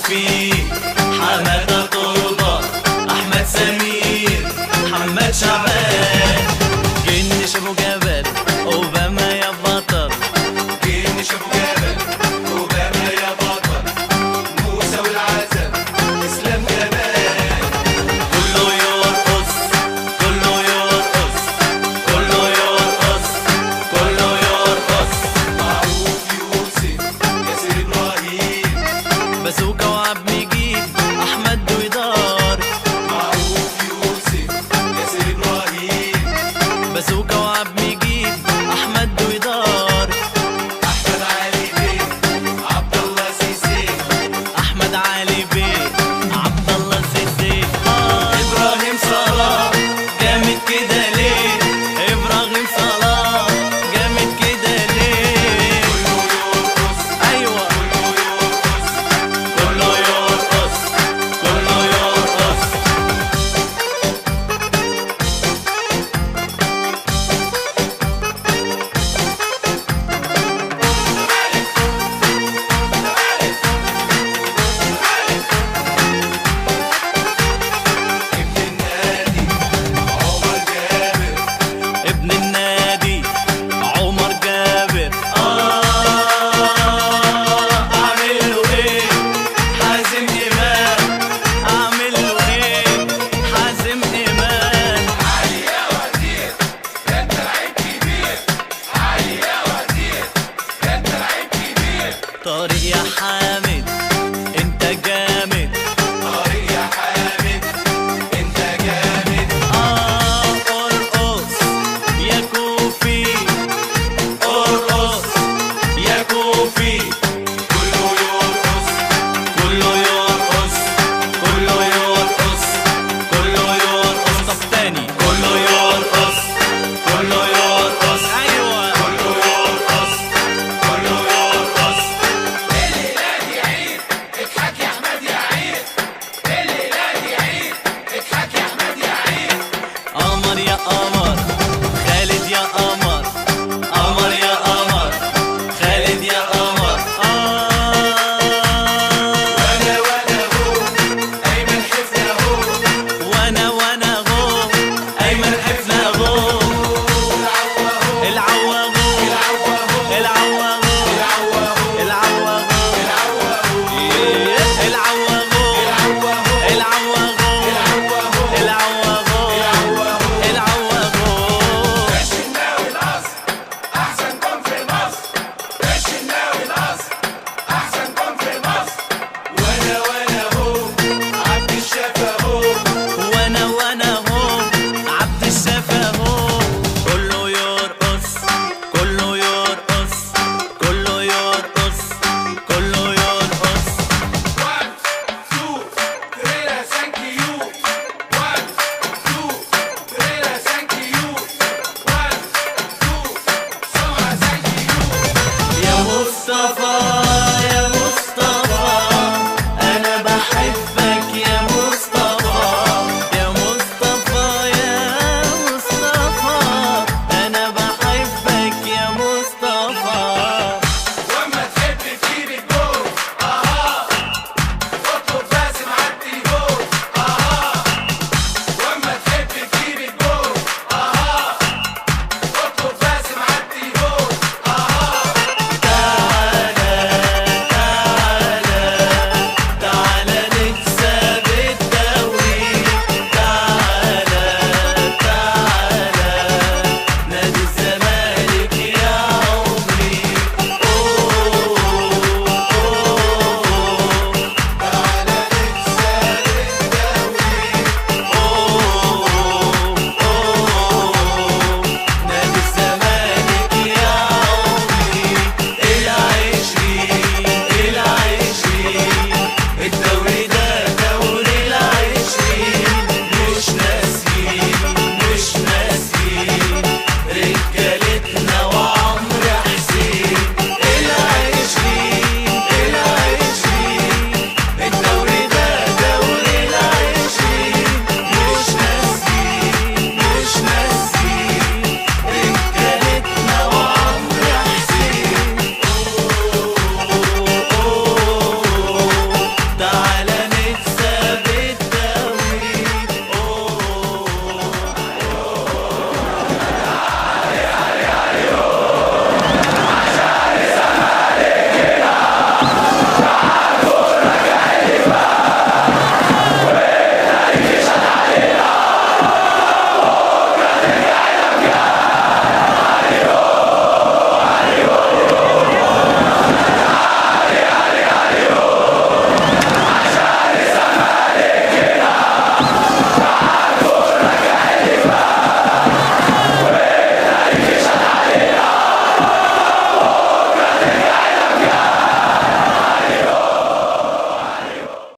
توفيق، حمادة طلبة، أحمد سمير، محمد شعبان. جنش أبو جبل، أوباما يا بطل. جنش أبو جبل، أوباما يا بطل. موسى والعزب، إسلام جمال. كله يرقص، كله يرقص، كله يرقص، كله يرقص. معروف يوسف، ياسر إبراهيم. بازوكا وعبد مجيد، أحمد دويدار. معروف يوسف، ياسر إبراهيم. بازوكا وعبد مجيد، أحمد دويدار. أحمد علي بيه، عبد الله سيسي. أحمد علي بيه، عبد الله سيسي. إبراهيم صلاح، جامد كده ليه؟ إبراهيم صلاح، جامد كده ليه؟ كله يرقص، أيوه كله يرقص. كله يرقص، كله يرقص. ابن النادي عمر جابر. ابن النادي عمر جابر. أعمل له إيه؟ حازم إمام. أعمل له إيه؟ حازم إمام. علي يا وزير، ده انت لعيب كبير. علي يا وزير، ده انت لعيب كبير. طارق يا حامد،